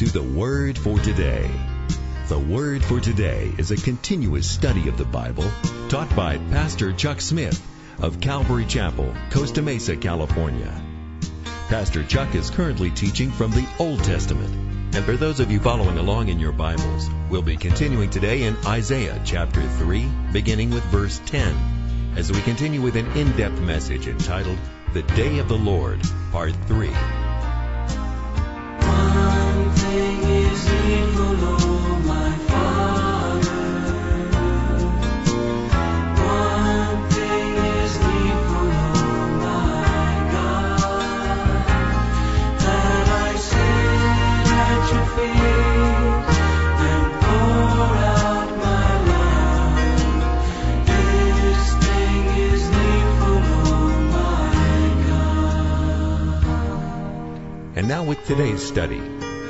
to the Word for Today. The Word for Today is a continuous study of the Bible taught by Pastor Chuck Smith of Calvary Chapel, Costa Mesa, California. Pastor Chuck is currently teaching from the Old Testament. And for those of you following along in your Bibles, we'll be continuing today in Isaiah chapter 3, beginning with verse 10, as we continue with an in-depth message entitled, The Day of the Lord, Part 3. One thing is needful, O my Father. One thing is needful, O my God, that I sit at your feet and pour out my love. This thing is needful, O my God. And now with today's study,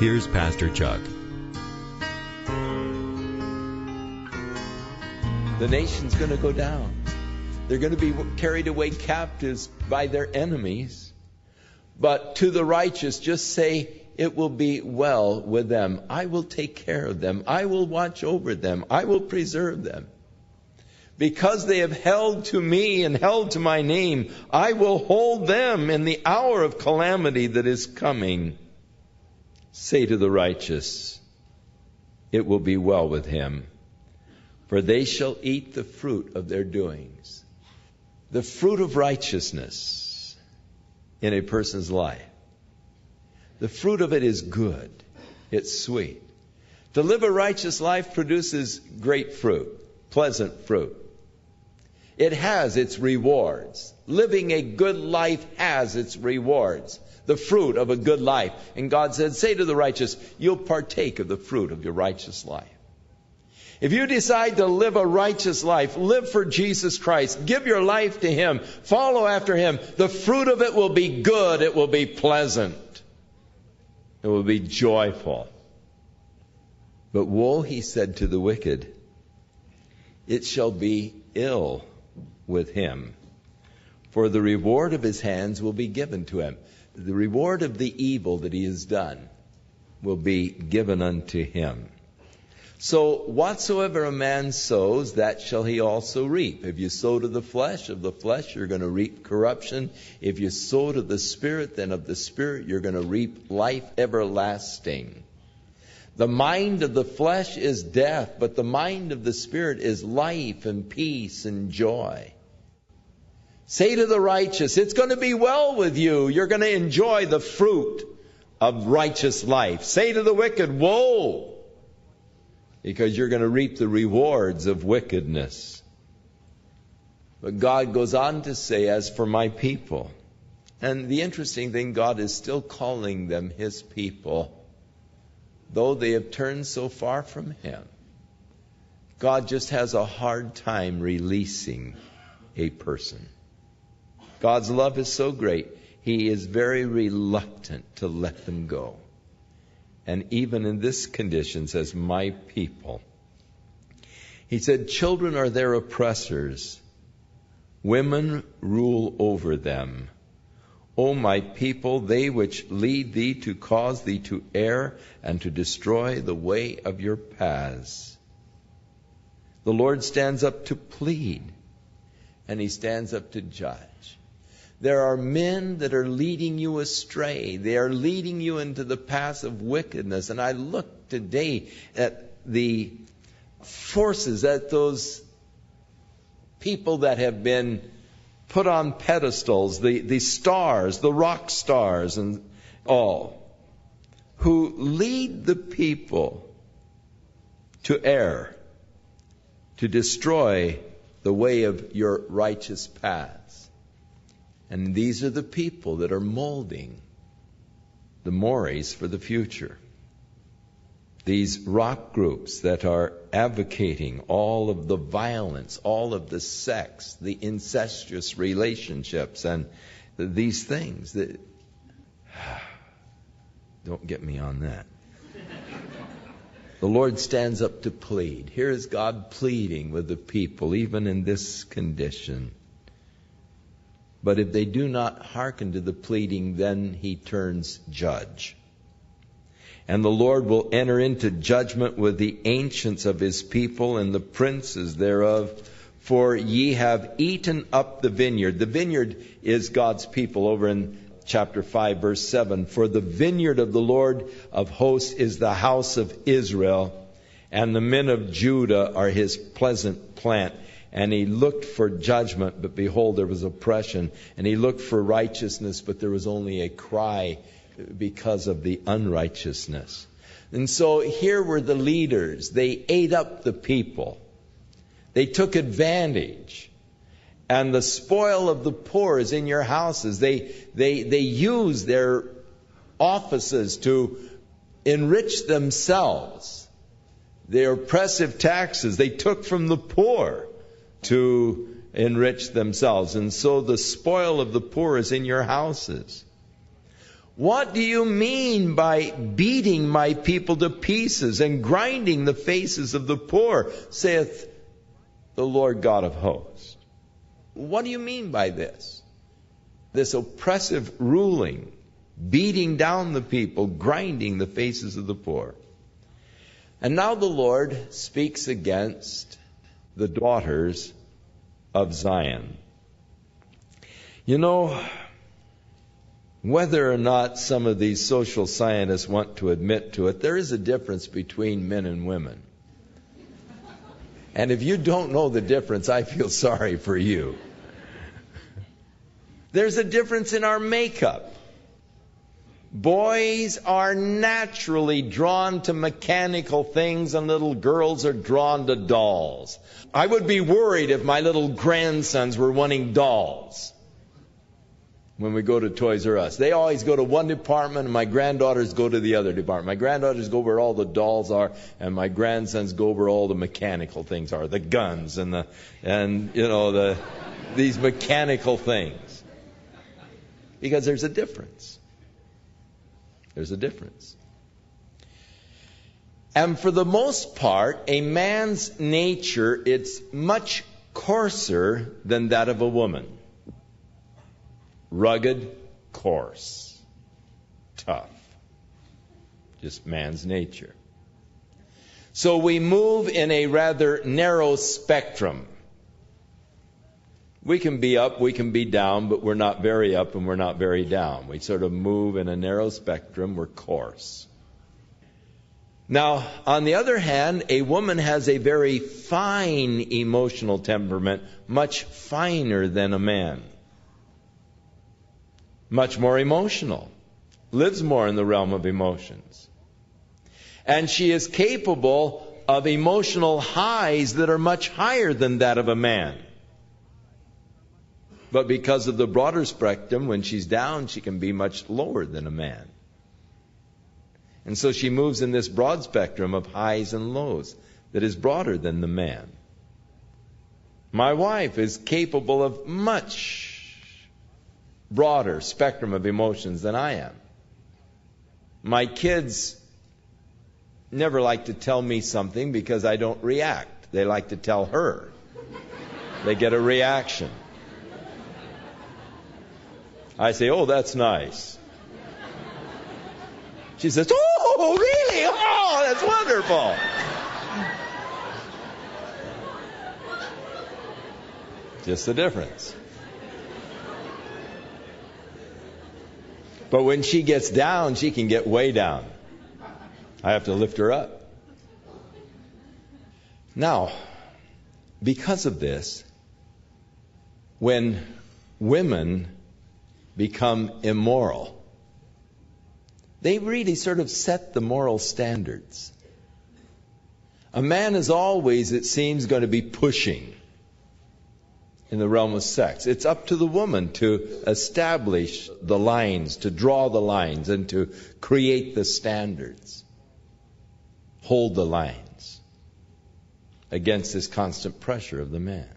here's Pastor Chuck. The nation's going to go down. They're going to be carried away captives by their enemies. But to the righteous, just say, it will be well with them. I will take care of them. I will watch over them. I will preserve them. Because they have held to me and held to my name, I will hold them in the hour of calamity that is coming. Say to the righteous, it will be well with him, for they shall eat the fruit of their doings. The fruit of righteousness in a person's life. The fruit of it is good. It's sweet. To live a righteous life produces great fruit, pleasant fruit. It has its rewards. Living a good life has its rewards. The fruit of a good life. And God said, say to the righteous, you'll partake of the fruit of your righteous life. If you decide to live a righteous life, live for Jesus Christ, give your life to Him, follow after Him, the fruit of it will be good, it will be pleasant, it will be joyful. But woe, He said to the wicked, it shall be ill with him, for the reward of his hands will be given to him. The reward of the evil that he has done will be given unto him. So whatsoever a man sows, that shall he also reap. If you sow to the flesh, of the flesh you're going to reap corruption. If you sow to the Spirit, then of the Spirit you're going to reap life everlasting. The mind of the flesh is death, but the mind of the Spirit is life and peace and joy. Say to the righteous, it's going to be well with you. You're going to enjoy the fruit of righteous life. Say to the wicked, woe, because you're going to reap the rewards of wickedness. But God goes on to say, as for my people, and the interesting thing, God is still calling them His people. Though they have turned so far from Him, God just has a hard time releasing a person. God's love is so great, He is very reluctant to let them go. And even in this condition says, my people. He said, children are their oppressors. Women rule over them. O my people, they which lead thee to cause thee to err and to destroy the way of your paths. The Lord stands up to plead, and He stands up to judge. There are men that are leading you astray. They are leading you into the paths of wickedness. And I look today at the forces, at those people that have been put on pedestals, the stars, the rock stars and all, who lead the people to err, to destroy the way of your righteous paths. And these are the people that are molding the mores for the future. These rock groups that are advocating all of the violence, all of the sex, the incestuous relationships, and these things that... Don't get me on that. The Lord stands up to plead. Here is God pleading with the people, even in this condition. But if they do not hearken to the pleading, then He turns judge. And the Lord will enter into judgment with the ancients of his people and the princes thereof. For ye have eaten up the vineyard. The vineyard is God's people over in chapter 5, verse 7. For the vineyard of the Lord of hosts is the house of Israel, and the men of Judah are his pleasant plant. And he looked for judgment, but behold, there was oppression. And he looked for righteousness, but there was only a cry because of the unrighteousness. And so here were the leaders. They ate up the people. They took advantage. And the spoil of the poor is in your houses. They use their offices to enrich themselves. Their oppressive taxes they took from the poor to enrich themselves. And so the spoil of the poor is in your houses. What do you mean by beating my people to pieces and grinding the faces of the poor, saith the Lord God of hosts? What do you mean by this? This oppressive ruling, beating down the people, grinding the faces of the poor. And now the Lord speaks against the daughters of Zion. You know, whether or not some of these social scientists want to admit to it, there is a difference between men and women. And if you don't know the difference, I feel sorry for you. There's a difference in our makeup. Boys are naturally drawn to mechanical things, and little girls are drawn to dolls. I would be worried if my little grandsons were wanting dolls when we go to Toys R Us. They always go to one department, and my granddaughters go to the other department. My granddaughters go where all the dolls are, and my grandsons go where all the mechanical things are, the guns and these mechanical things. Because there's a difference. There's a difference. And for the most part, a man's nature, it's much coarser than that of a woman. Rugged, coarse, tough. Just man's nature. So we move in a rather narrow spectrum. We can be up, we can be down, but we're not very up and we're not very down. We sort of move in a narrow spectrum. We're coarse. Now, on the other hand, a woman has a very fine emotional temperament, much finer than a man. Much more emotional. Lives more in the realm of emotions. And she is capable of emotional highs that are much higher than that of a man. But because of the broader spectrum, when she's down, she can be much lower than a man. And so she moves in this broad spectrum of highs and lows that is broader than the man. My wife is capable of much broader spectrum of emotions than I am. My kids never like to tell me something because I don't react. They like to tell her. They get a reaction. I say, oh, that's nice. She says, oh, really? Oh, that's wonderful. Just the difference. But when she gets down, she can get way down. I have to lift her up. Now, because of this, when women become immoral, they really sort of set the moral standards. A man is always, it seems, going to be pushing in the realm of sex. It's up to the woman to establish the lines, to draw the lines, and to create the standards. Hold the lines against this constant pressure of the man.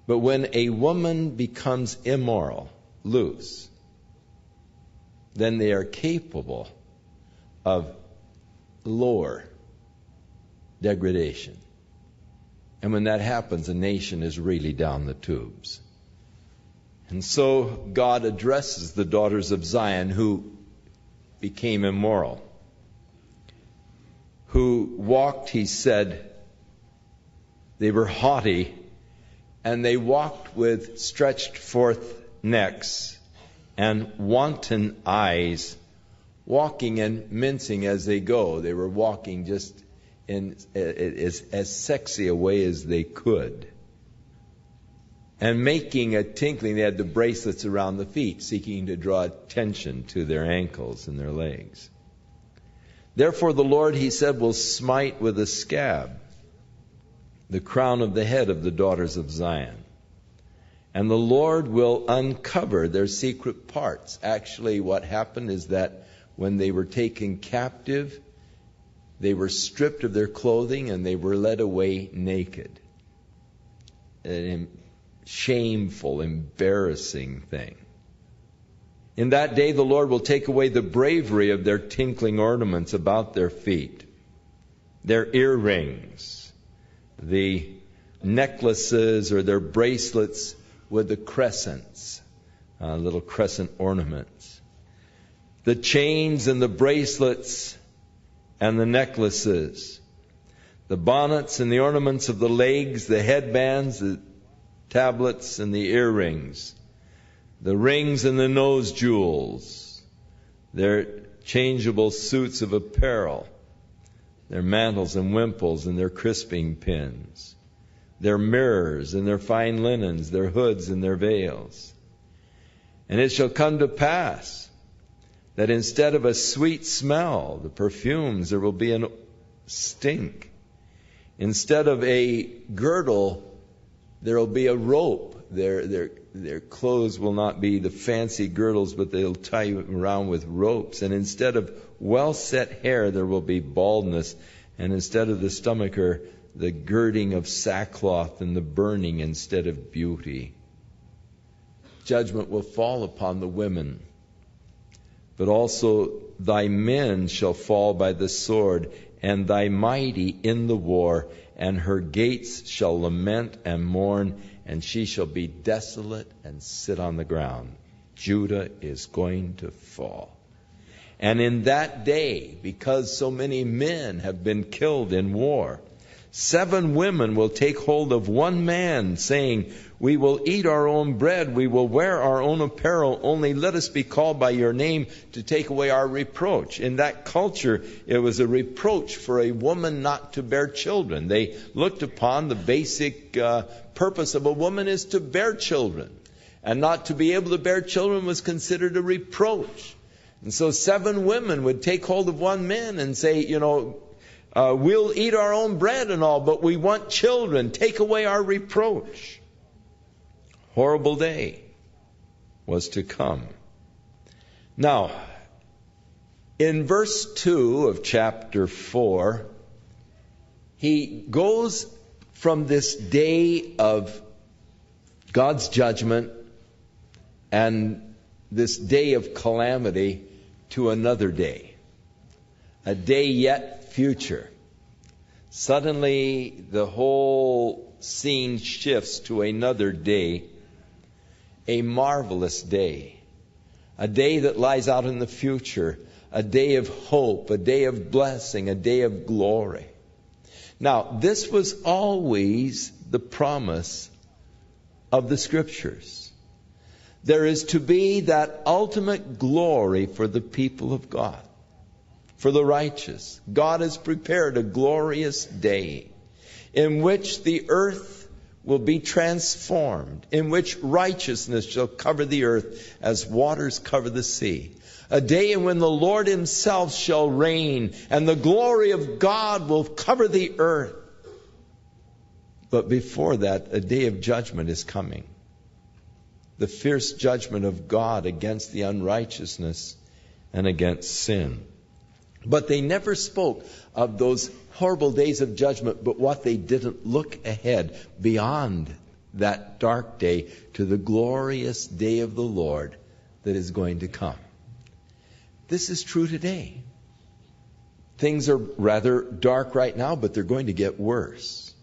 But when a woman becomes immoral, loose, then they are capable of lower degradation. And when that happens, a nation is really down the tubes. And so God addresses the daughters of Zion, who became immoral, who walked, he said, they were haughty, and they walked with stretched forth necks and wanton eyes, walking and mincing as they go. They were walking just in as sexy a way as they could. And making a tinkling, they had the bracelets around the feet, seeking to draw attention to their ankles and their legs. Therefore the Lord, he said, will smite with a scab the crown of the head of the daughters of Zion. And the Lord will uncover their secret parts. Actually, what happened is that when they were taken captive, they were stripped of their clothing and they were led away naked. A shameful, embarrassing thing. In that day, the Lord will take away the bravery of their tinkling ornaments about their feet, their earrings, the necklaces or their bracelets with the crescents, little crescent ornaments, the chains and the bracelets and the necklaces, the bonnets and the ornaments of the legs, the headbands, the tablets and the earrings, the rings and the nose jewels, their changeable suits of apparel, their mantles and wimples and their crisping pins, their mirrors and their fine linens, their hoods and their veils. And it shall come to pass that instead of a sweet smell, the perfumes, there will be a stink. Instead of a girdle, there will be a rope. Their clothes will not be the fancy girdles, but they'll tie you around with ropes. And instead of well-set hair, there will be baldness. And instead of the stomacher, the girding of sackcloth and the burning instead of beauty. Judgment will fall upon the women. But also thy men shall fall by the sword, and thy mighty in the war, and her gates shall lament and mourn, and she shall be desolate and sit on the ground. Judah is going to fall. And in that day, because so many men have been killed in war, 7 women will take hold of one man, saying, we will eat our own bread, we will wear our own apparel, only let us be called by your name to take away our reproach. In that culture, it was a reproach for a woman not to bear children. They looked upon the basic purpose of a woman is to bear children. And not to be able to bear children was considered a reproach. And so 7 women would take hold of one man and say, we'll eat our own bread and all, but we want children. Take away our reproach. Horrible day was to come. Now, in verse 2 of chapter 4, he goes from this day of God's judgment and this day of calamity to another day. A day yet future. Suddenly, the whole scene shifts to another day. A marvelous day. A day that lies out in the future. A day of hope. A day of blessing. A day of glory. Now, this was always the promise of the Scriptures. There is to be that ultimate glory for the people of God. For the righteous. God has prepared a glorious day in which the earth will be transformed, in which righteousness shall cover the earth as waters cover the sea. A day in when the Lord himself shall reign and the glory of God will cover the earth. But before that, a day of judgment is coming. The fierce judgment of God against the unrighteousness and against sin. But they never spoke of those horrible days of judgment, but what they didn't look ahead beyond that dark day to the glorious day of the Lord that is going to come. This is true today. Things are rather dark right now, but they're going to get worse.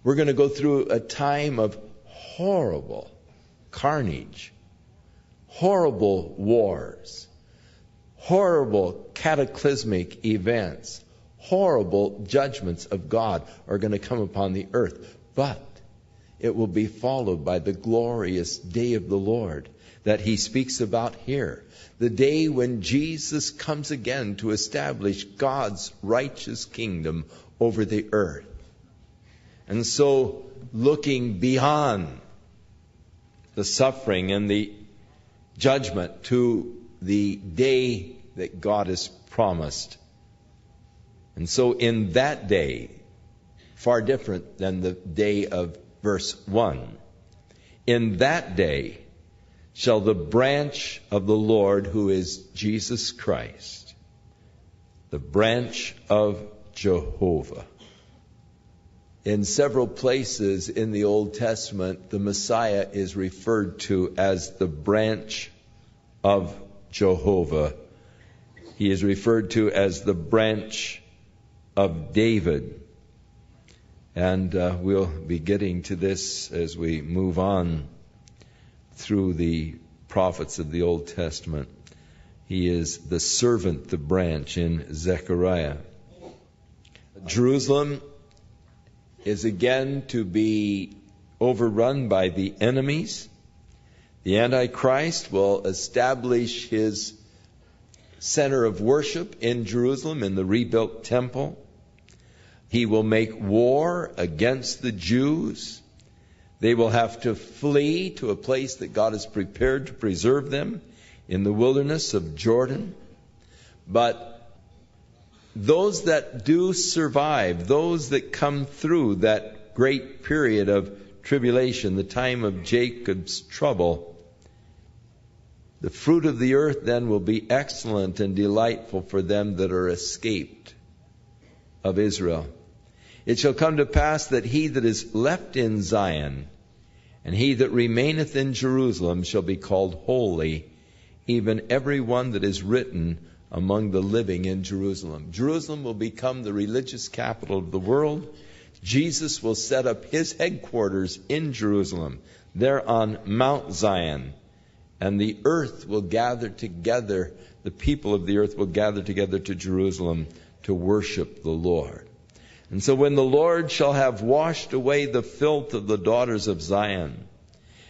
We're going to go through a time of horrible carnage, horrible wars, horrible cataclysmic events, horrible judgments of God are going to come upon the earth. But it will be followed by the glorious day of the Lord that he speaks about here. The day when Jesus comes again to establish God's righteous kingdom over the earth. And so, looking beyond the suffering and the judgment to the day that God has promised. And so in that day, far different than the day of verse 1, in that day shall the branch of the Lord, who is Jesus Christ, the branch of Jehovah. In several places in the Old Testament, the Messiah is referred to as the branch of Jehovah. He is referred to as the branch of David. And we'll be getting to this as we move on through the prophets of the Old Testament. He is the servant, the branch in Zechariah. Jerusalem is again to be overrun by the enemies. The Antichrist will establish his center of worship in Jerusalem, in the rebuilt temple. He will make war against the Jews. They will have to flee to a place that God has prepared to preserve them in the wilderness of Jordan. But those that do survive, those that come through that great period of tribulation, the time of Jacob's trouble, the fruit of the earth then will be excellent and delightful for them that are escaped of Israel. It shall come to pass that he that is left in Zion and he that remaineth in Jerusalem shall be called holy, even every one that is written among the living in Jerusalem. Jerusalem will become the religious capital of the world. Jesus will set up his headquarters in Jerusalem, there on Mount Zion. And the earth will gather together, the people of the earth will gather together to Jerusalem to worship the Lord. And so when the Lord shall have washed away the filth of the daughters of Zion,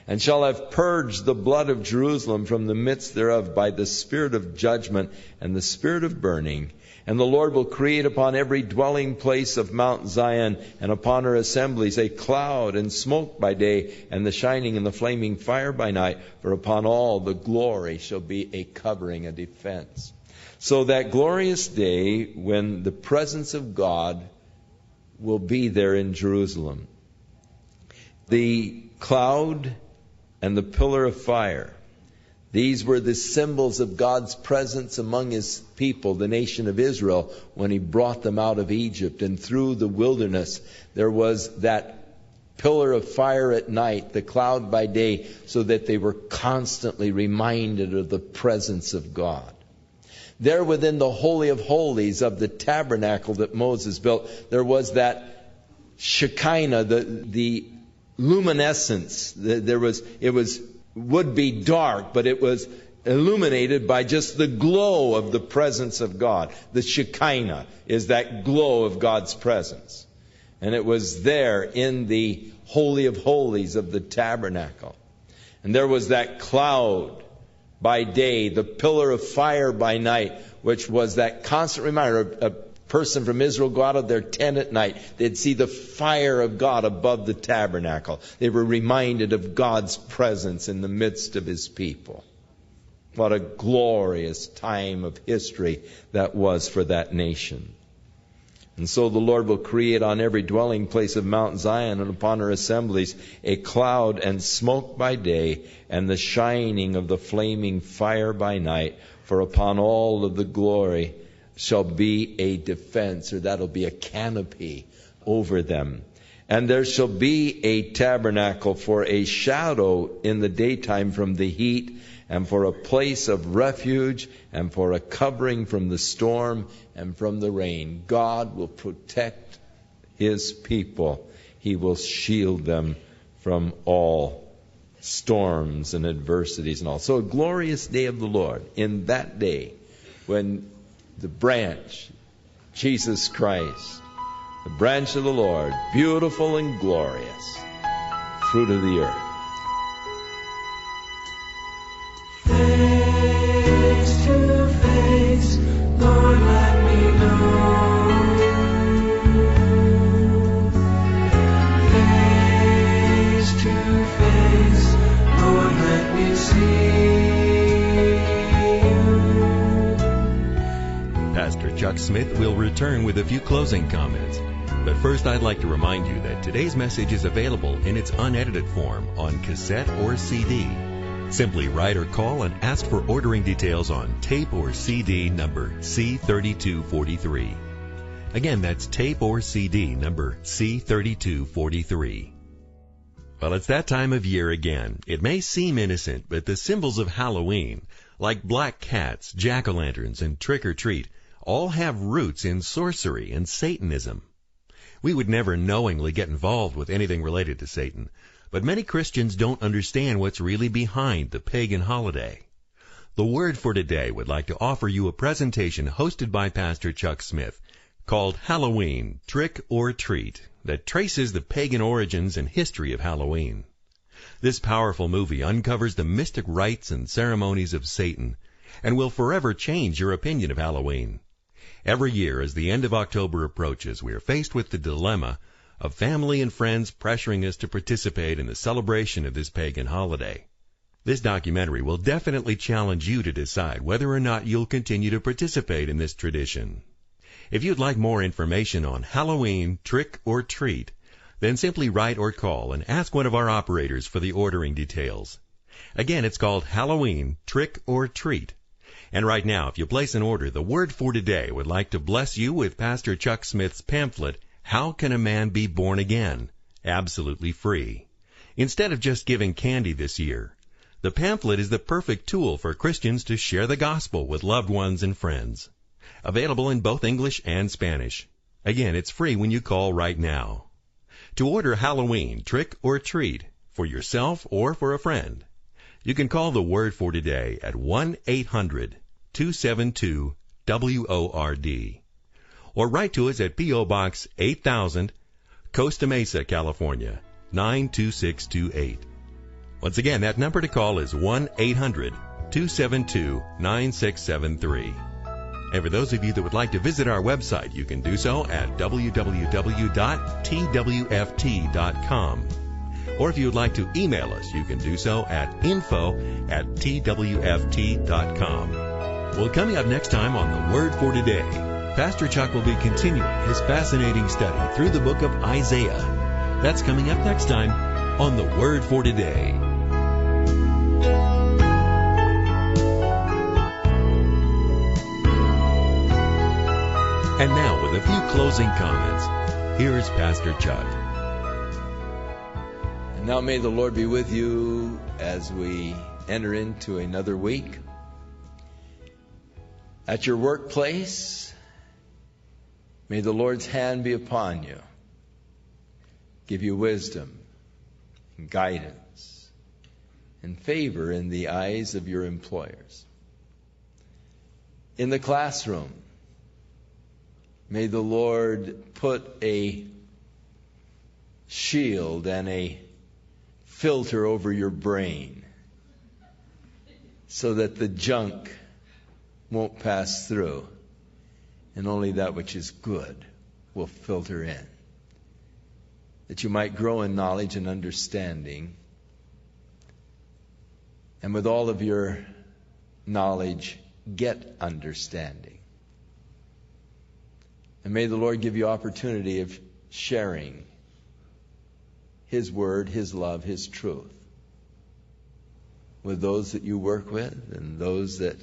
and shall have purged the blood of Jerusalem from the midst thereof by the spirit of judgment and the spirit of burning, and the Lord will create upon every dwelling place of Mount Zion and upon her assemblies a cloud and smoke by day, and the shining and the flaming fire by night, for upon all the glory shall be a covering, a defense. So that glorious day when the presence of God will be there in Jerusalem. The cloud and the pillar of fire, these were the symbols of God's presence among his people, the nation of Israel, when he brought them out of Egypt. And through the wilderness, there was that pillar of fire at night, the cloud by day, so that they were constantly reminded of the presence of God. There within the Holy of Holies of the tabernacle that Moses built, there was that Shekinah, the luminescence. It would be dark, but it was illuminated by just the glow of the presence of God. The Shekinah is that glow of God's presence. And it was there in the Holy of Holies of the tabernacle. And there was that cloud by day, the pillar of fire by night, which was that constant reminder. A person from Israel go out of their tent at night, they'd see the fire of God above the tabernacle. They were reminded of God's presence in the midst of his people. What a glorious time of history that was for that nation. And so the Lord will create on every dwelling place of Mount Zion and upon her assemblies a cloud and smoke by day, and the shining of the flaming fire by night. For upon all of the glory shall be a defense, or that'll be a canopy over them. And there shall be a tabernacle for a shadow in the daytime from the heat, and for a place of refuge, and for a covering from the storm and from the rain. God will protect his people. He will shield them from all storms and adversities and all. So a glorious day of the Lord. In that day, when the branch, Jesus Christ, the branch of the Lord, beautiful and glorious, fruit of the earth. Face to face, Lord, let me know. Face to face, Lord, let me see you. Pastor Chuck Smith will return with a few closing comments. But first, I'd like to remind you that today's message is available in its unedited form on cassette or CD. Simply write or call and ask for ordering details on tape or CD number C3243. Again, that's tape or CD number C3243. Well, it's that time of year again. It may seem innocent, but the symbols of Halloween, like black cats, jack-o'-lanterns, and trick-or-treat, all have roots in sorcery and Satanism. We would never knowingly get involved with anything related to Satan, but many Christians don't understand what's really behind the pagan holiday. The Word for Today would like to offer you a presentation hosted by Pastor Chuck Smith called Halloween, Trick or Treat, that traces the pagan origins and history of Halloween. This powerful movie uncovers the mystic rites and ceremonies of Satan and will forever change your opinion of Halloween. Every year, as the end of October approaches, we are faced with the dilemma of family and friends pressuring us to participate in the celebration of this pagan holiday. This documentary will definitely challenge you to decide whether or not you'll continue to participate in this tradition. If you'd like more information on Halloween, Trick or Treat, then simply write or call and ask one of our operators for the ordering details. Again, it's called Halloween, Trick or Treat. And right now, if you place an order, the Word for Today would like to bless you with Pastor Chuck Smith's pamphlet, How Can a Man Be Born Again? Absolutely free. Instead of just giving candy this year, the pamphlet is the perfect tool for Christians to share the gospel with loved ones and friends. Available in both English and Spanish. Again, it's free when you call right now. To order Halloween, Trick or Treat for yourself or for a friend, you can call the Word for Today at 1-800-272-WORD. Or write to us at P.O. Box 8000, Costa Mesa, California, 92628. Once again, that number to call is 1-800-272-9673. And for those of you that would like to visit our website, you can do so at www.twft.com. Or if you would like to email us, you can do so at info@twft.com. Well, coming up next time on The Word for Today, Pastor Chuck will be continuing his fascinating study through the book of Isaiah. That's coming up next time on The Word for Today. And now, with a few closing comments, here's Pastor Chuck. And now may the Lord be with you as we enter into another week. At your workplace, may the Lord's hand be upon you, give you wisdom and guidance and favor in the eyes of your employers. In the classroom, may the Lord put a shield and a filter over your brain so that the junk won't pass through and only that which is good will filter in. That you might grow in knowledge and understanding, and with all of your knowledge, get understanding. And may the Lord give you opportunity of sharing His Word, His love, His truth with those that you work with and those that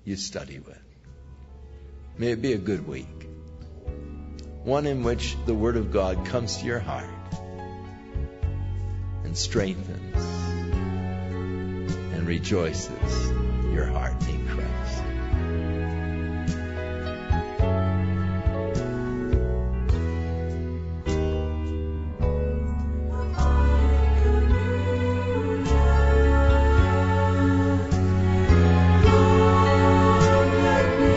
you study with. May it be a good week. One in which the Word of God comes to your heart and strengthens and rejoices your heart in Christ. Let me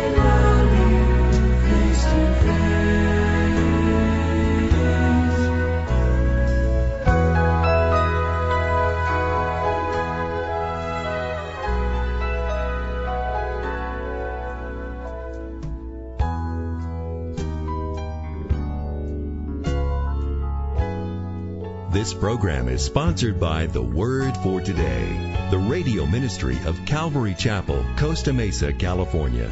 This program is sponsored by The Word for Today, the radio ministry of Calvary Chapel, Costa Mesa, California.